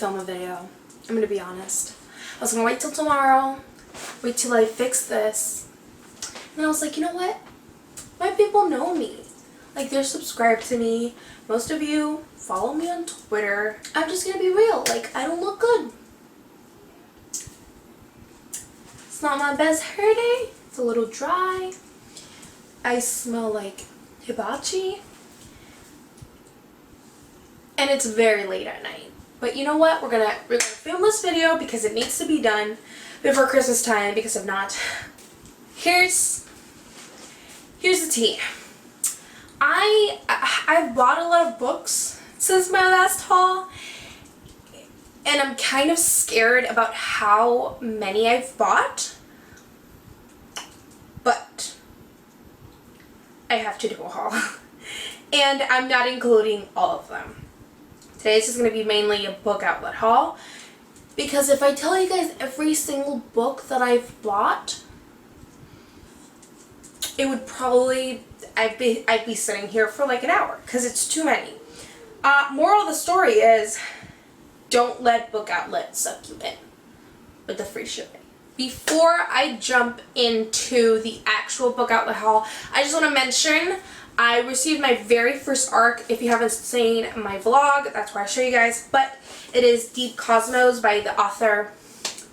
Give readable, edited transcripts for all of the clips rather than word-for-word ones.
film a video. I'm gonna be honest. I was gonna wait till tomorrow, wait till I fix this. And I was like, you know what? My people know me. Like, they're subscribed to me. Most of you follow me on Twitter. I'm just gonna be real. Like, I don't look good. It's not my best hair day. It's a little dry. I smell like hibachi. And it's very late at night. But you know what? We're gonna film this video because it needs to be done before Christmas time, because if not, here's the tea. I've bought a lot of books since my last haul, and I'm kind of scared about how many I've bought, but I have to do a haul. And I'm not including all of them. Today's just going to be mainly a book outlet haul, because if I tell you guys every single book that I've bought, it would probably, I'd be sitting here for like an hour, because it's too many. Moral of the story is, don't let Book Outlet suck you in with the free shipping. Before I jump into the actual Book Outlet haul, I just want to mention I received my very first ARC. If you haven't seen my vlog, that's where I show you guys, but it is Deep Cosmos by the author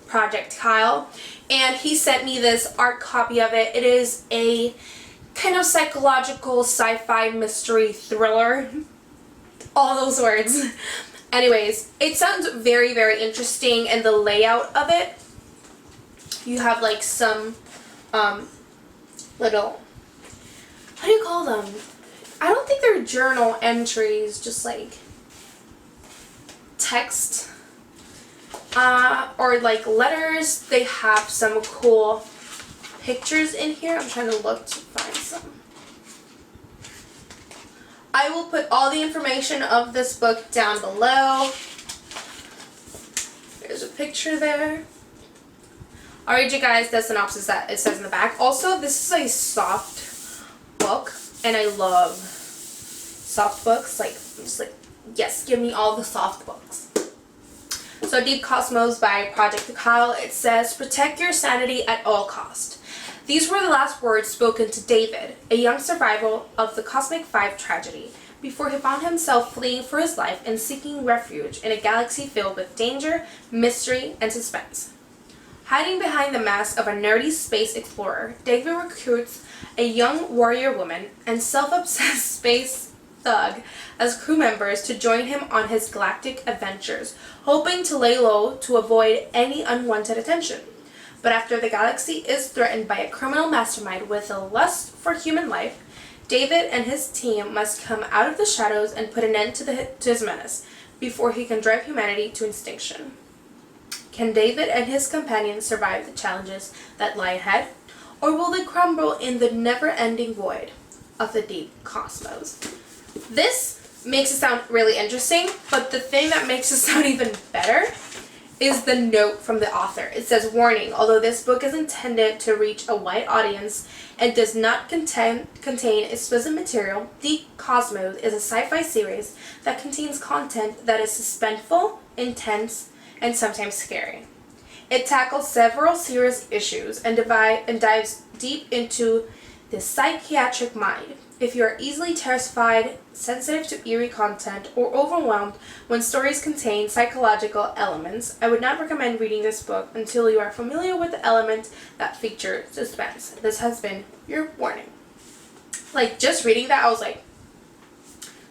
Project Kyle, and he sent me this ARC copy of it. It is a kind of psychological sci-fi mystery thriller. All those words. Anyways, it sounds very, very interesting, and the layout of it, you have like some little, how do you call them? I don't think they're journal entries, just like text or like letters. They have some cool pictures in here. I'm trying to look to find some. I will put all the information of this book down below. There's a picture there. I'll read you guys the synopsis that it says in the back. Also, this is a soft book, and I love soft books. Like, I'm just like, yes, give me all the soft books. So, Deep Cosmos by Project Kyle, it says, protect your sanity at all cost. These were the last words spoken to David, a young survivor of the Cosmic Five tragedy, before he found himself fleeing for his life and seeking refuge in a galaxy filled with danger, mystery, and suspense. Hiding behind the mask of a nerdy space explorer, David recruits a young warrior woman and self-obsessed space thug as crew members to join him on his galactic adventures, hoping to lay low to avoid any unwanted attention. But after the galaxy is threatened by a criminal mastermind with a lust for human life, David and his team must come out of the shadows and put an end to his menace before he can drive humanity to extinction. Can David and his companions survive the challenges that lie ahead, or will they crumble in the never-ending void of the deep cosmos? This makes it sound really interesting, but the thing that makes it sound even better is the note from the author. It says, warning, although this book is intended to reach a wide audience and does not contain explicit material, Deep Cosmos is a sci-fi series that contains content that is suspenseful, intense, and sometimes scary. It tackles several serious issues and dives deep into the psychiatric mind. If you are easily terrified, sensitive to eerie content, or overwhelmed when stories contain psychological elements, I would not recommend reading this book until you are familiar with the elements that feature suspense. This has been your warning. Like, just reading that, I was like,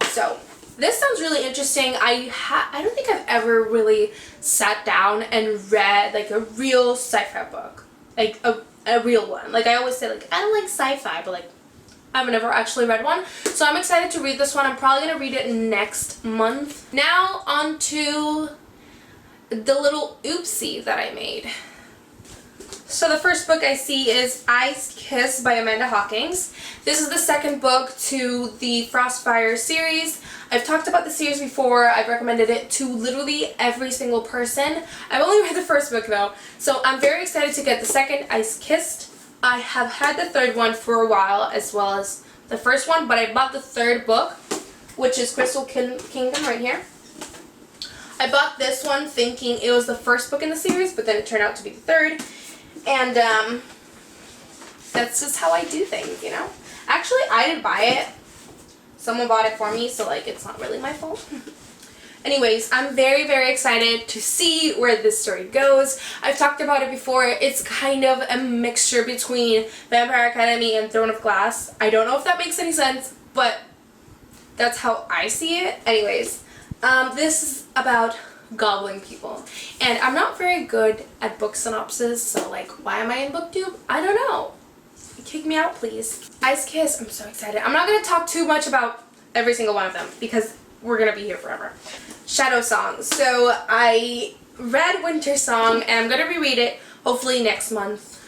so this sounds really interesting. I don't think I've ever really sat down and read like a real sci-fi book, like a real one. Like, I always say, like, I don't like sci-fi, but like, I've never actually read one. So I'm excited to read this one. I'm probably going to read it next month. Now on to the little oopsie that I made. So the first book I see is Ice Kiss by Amanda Hawkins. This is the second book to the Frostfire series. I've talked about the series before. I've recommended it to literally every single person. I've only read the first book though, so I'm very excited to get the second, Ice Kissed. I have had the third one for a while as well as the first one, but I bought the third book, which is Crystal Kingdom right here. I bought this one thinking it was the first book in the series, but then it turned out to be the third. And that's just how I do things, you know? Actually, I didn't buy it. Someone bought it for me, so like it's not really my fault. Anyways, I'm very, very excited to see where this story goes. I've talked about it before. It's kind of a mixture between Vampire Academy and Throne of Glass. I don't know if that makes any sense, but that's how I see it. Anyways, this is about goblin people. And I'm not very good at book synopsis, so like, why am I in BookTube? I don't know. Kick me out, please. Ice Kiss, I'm so excited. I'm not going to talk too much about every single one of them because we're going to be here forever. Shadow Song. So I read Winter Song and I'm going to reread it hopefully next month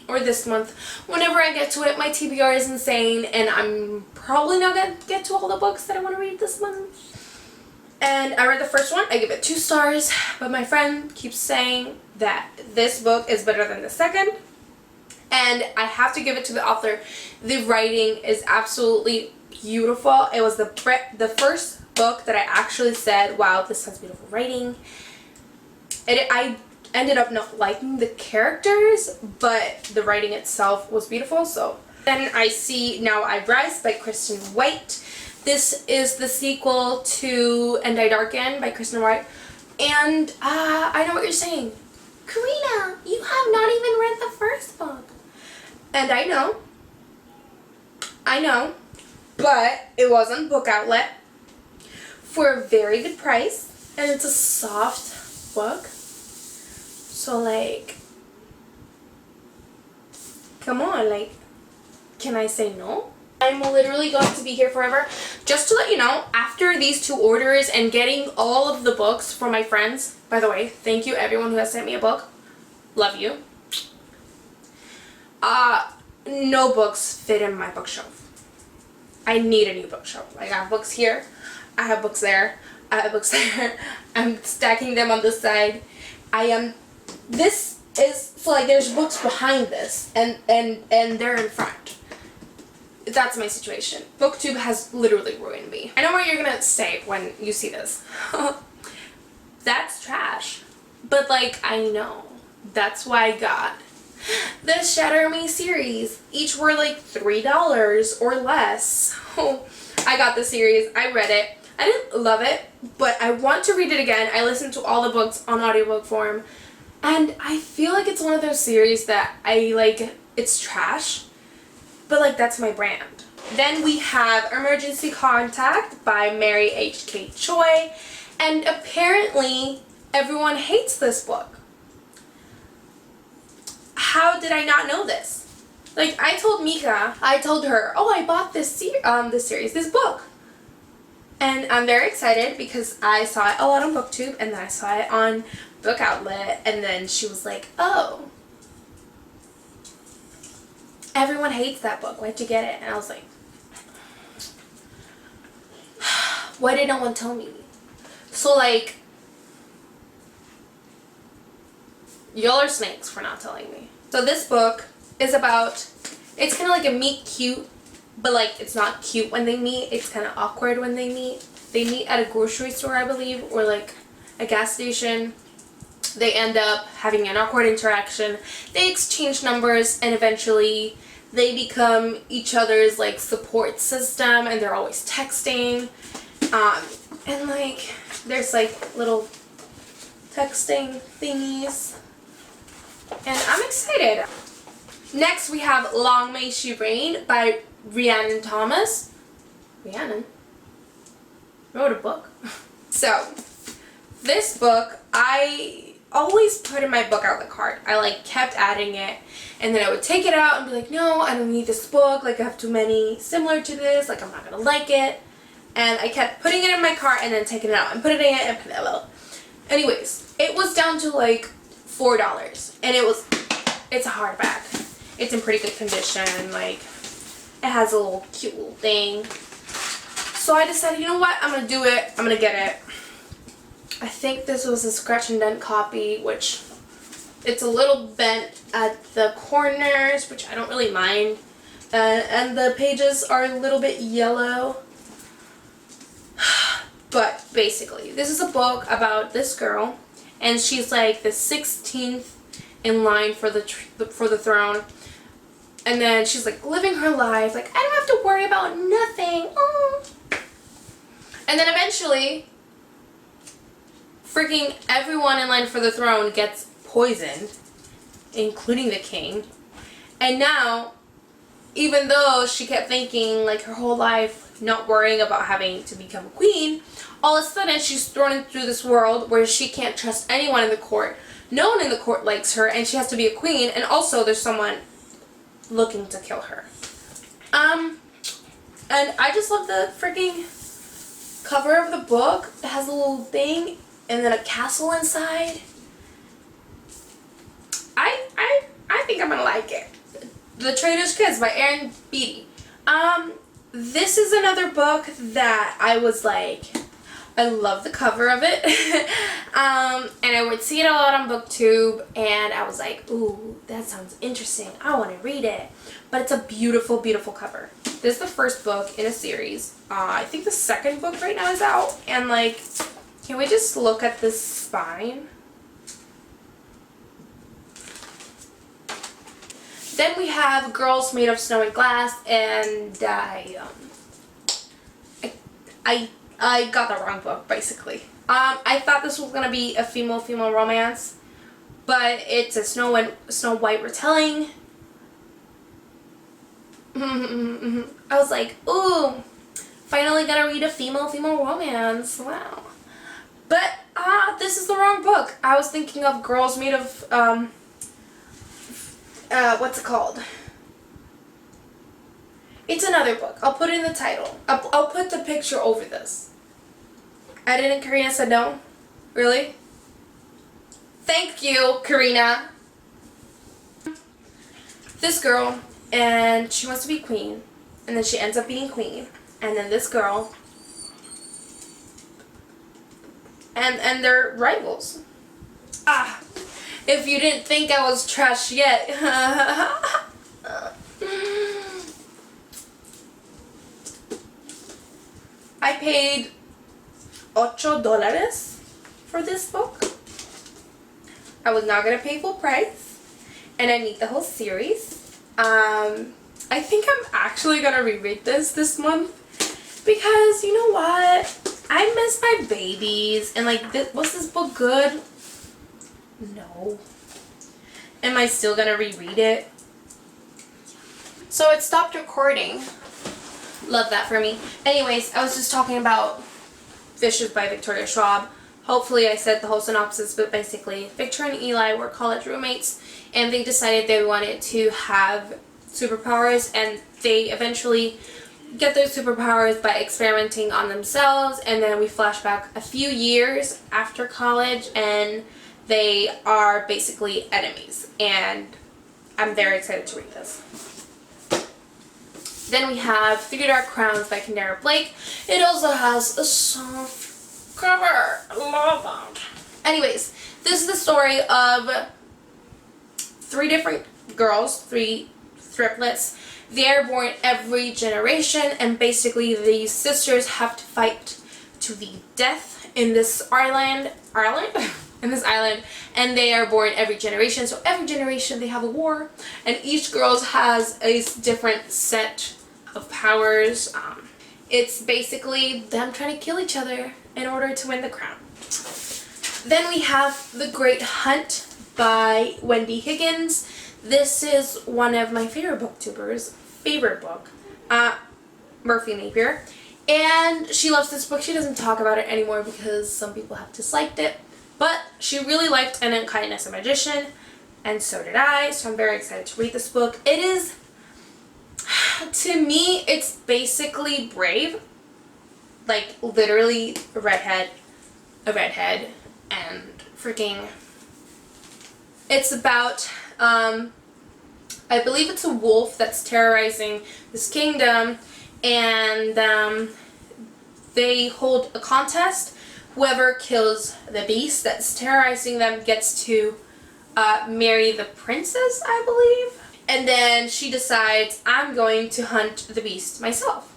or this month. Whenever I get to it, my TBR is insane and I'm probably not going to get to all the books that I want to read this month. And I read the first one. I give it 2 stars, but my friend keeps saying that this book is better than the second. And I have to give it to the author. The writing is absolutely beautiful. It was the first book that I actually said, wow, this has beautiful writing. I ended up not liking the characters, but the writing itself was beautiful. So then I see Now I Rise by Kristen White. This is the sequel to And I Darken by Kristen White. And I know what you're saying. Karina, you have not even read the first book. And I know, but it was on Bookoutlet for a very good price, and it's a soft book, so like, come on, like, can I say no? I'm literally going to be here forever. Just to let you know, after these 2 orders and getting all of the books from my friends, by the way, thank you everyone who has sent me a book, love you. No books fit in my bookshelf. I need a new bookshelf. Like, I have books here, I have books there, I have books there. I'm stacking them on this side. This is, so like there's books behind this and they're in front. That's my situation. BookTube has literally ruined me. I know what you're gonna say when you see this. That's trash. But like, I know. That's why I got the Shatter Me series. Each were like $3 or less. I got the series. I read it. I didn't love it, but I want to read it again. I listened to all the books on audiobook form, and I feel like it's one of those series that I like, it's trash, but like that's my brand. Then we have Emergency Contact by Mary H.K. Choi, and apparently everyone hates this book. How did I not know this? Like, I told Mika, I told her, oh, I bought this book. And I'm very excited because I saw it a lot on BookTube and then I saw it on Bookoutlet, and then she was like, oh, everyone hates that book. Why'd you get it? And I was like, why did no one tell me? So like, y'all are snakes for not telling me. So this book is about, it's kind of like a meet cute, but like it's not cute when they meet. It's kind of awkward when they meet. They meet at a grocery store, I believe, or like a gas station. They end up having an awkward interaction. They exchange numbers and eventually they become each other's like support system, and they're always texting. And like there's like little texting thingies. And I'm excited. Next we have Long May She Reign by Rhiannon Thomas. Rhiannon wrote a book. So this book I always put in my Bookoutlet cart. I like kept adding it, and then I would take it out and be like, no, I don't need this book, like I have too many similar to this, like I'm not gonna like it. And I kept putting it in my cart and then taking it out and putting it in and putting it out. Anyways, it was down to like $4, and it's a hardback. It's in pretty good condition, like it has a little cute little thing. So I decided, you know what, I'm gonna do it, I'm gonna get it. I think this was a scratch and dent copy, which it's a little bent at the corners, which I don't really mind. And the pages are a little bit yellow. But basically, this is a book about this girl, and she's like the 16th in line for the throne. And then she's like living her life, like, I don't have to worry about nothing. Oh. And then eventually, freaking everyone in line for the throne gets poisoned, including the king. And now, even though she kept thinking like her whole life, not worrying about having to become a queen, all of a sudden she's thrown into this world where she can't trust anyone in the court. No one in the court likes her, and she has to be a queen, and also there's someone looking to kill her. And I just love the freaking cover of the book. It has a little thing and then a castle inside. I think I'm gonna like it. The Trader's Kiss by Erin Beatty. This is another book that I was like, I love the cover of it. And I would see it a lot on BookTube, and I was like, ooh, that sounds interesting. I want to read it. But it's a beautiful, beautiful cover. This is the first book in a series. I think the second book right now is out. And like, can we just look at this spine? Then we have Girls Made of Snow and Glass, and I got the wrong book, basically. I thought this was gonna be a female romance, but it's a Snow White retelling. I was like, ooh, finally gonna read a female romance. Wow. But this is the wrong book. I was thinking of Girls Made of what's it called? It's another book. I'll put it in the title. I'll put the picture over this. I didn't. Karina said no. Really? Thank you, Karina. This girl, and she wants to be queen, and then she ends up being queen, and then this girl, and they're rivals. If you didn't think I was trash yet. I paid $8 for this book. I was not going to pay full price, and I need the whole series. I think I'm actually going to reread this month, because you know what? I miss my babies, and like, was this book good? No. Am I still going to reread it? So it stopped recording. Love that for me. Anyways, I was just talking about Fishes by Victoria Schwab. Hopefully I said the whole synopsis, but basically Victor and Eli were college roommates, and they decided they wanted to have superpowers, and they eventually get those superpowers by experimenting on themselves. And then we flash back a few years after college, and they are basically enemies, and I'm very excited to read this. Then we have Three Dark Crowns by Kendra Blake. It also has a soft cover. I love that. Anyways, this is the story of three different girls, three triplets. They're born every generation, and basically these sisters have to fight to the death in this island? In this island, and they are born every generation. So every generation they have a war, and each girl has a different set of powers. It's basically them trying to kill each other in order to win the crown. Then we have The Great Hunt by Wendy Higgins. This is one of my favorite booktubers' favorite book, Murphy Napier. And she loves this book. She doesn't talk about it anymore because some people have disliked it. But she really liked And in Kindness a Magician, and so did I, so I'm very excited to read this book. It is, to me, it's basically Brave. Like, literally a redhead, and freaking, it's about, I believe it's a wolf that's terrorizing this kingdom, and they hold a contest. Whoever kills the beast that's terrorizing them gets to marry the princess, I believe. And then she decides, I'm going to hunt the beast myself.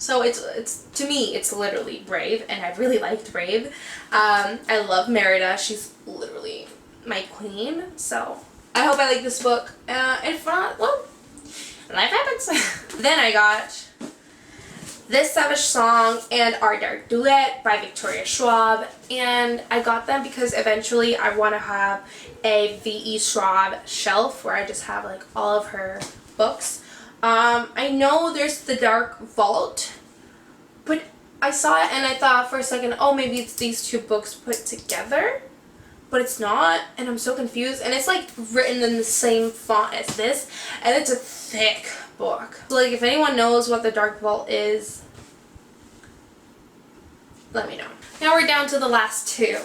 So it's to me, it's literally Brave, and I really liked Brave. I love Merida. She's literally my queen. So I hope I like this book. If not, well, life happens. Then I got This Savage Song and Our Dark Duet by Victoria Schwab, and I got them because eventually I want to have a V.E. Schwab shelf where I just have like all of her books. I know there's the Dark Vault, but I saw it and I thought for a second, oh, maybe it's these two books put together, but it's not, and I'm so confused. And it's like written in the same font as this, and it's a thick book. So like, if anyone knows what the Dark Vault is, let me know. Now we're down to the last two.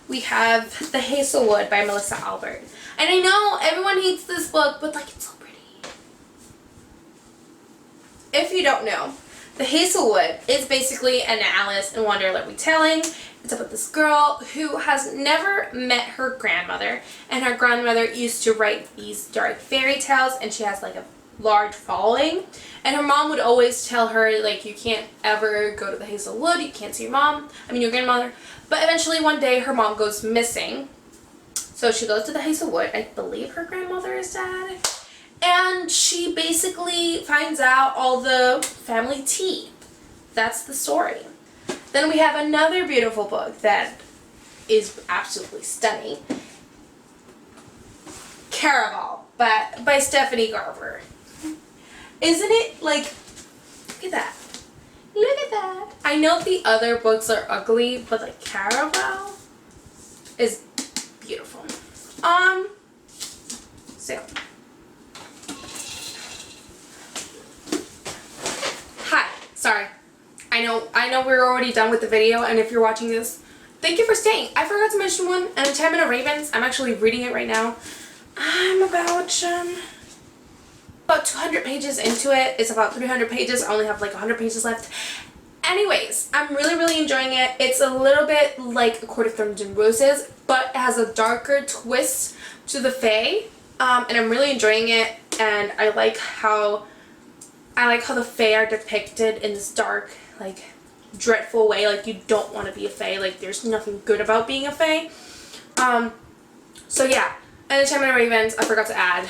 We have The Hazelwood by Melissa Albert. And I know everyone hates this book, but like, it's so pretty. If you don't know, The Hazelwood is basically an Alice in Wonderland retelling. It's about this girl who has never met her grandmother, and her grandmother used to write these dark fairy tales, and she has like a large following, and her mom would always tell her like, you can't ever go to the Hazelwood, you can't see your grandmother. But eventually one day her mom goes missing, so she goes to the Hazelwood. I believe her grandmother is dead, and she basically finds out all the family tea. That's the story. Then we have another beautiful book that is absolutely stunning, Caraval by Stephanie Garber. Isn't it like, look at that. Look at that. I know the other books are ugly, but like Caraval is beautiful. So hi, sorry. I know we're already done with the video, and if you're watching this, thank you for staying. I forgot to mention one, and 10 Minute Ravens. I'm actually reading it right now. I'm about 200 pages into it. It's about 300 pages. I only have like 100 pages left. Anyways, I'm really enjoying it. It's a little bit like A Court of Thorns and Roses, but it has a darker twist to the fae, and I'm really enjoying it. And I like how the fae are depicted in this dark, like, dreadful way. Like, you don't want to be a fae. Like, there's nothing good about being a fae. So yeah. And the 10 Minute Ravens, I forgot to add.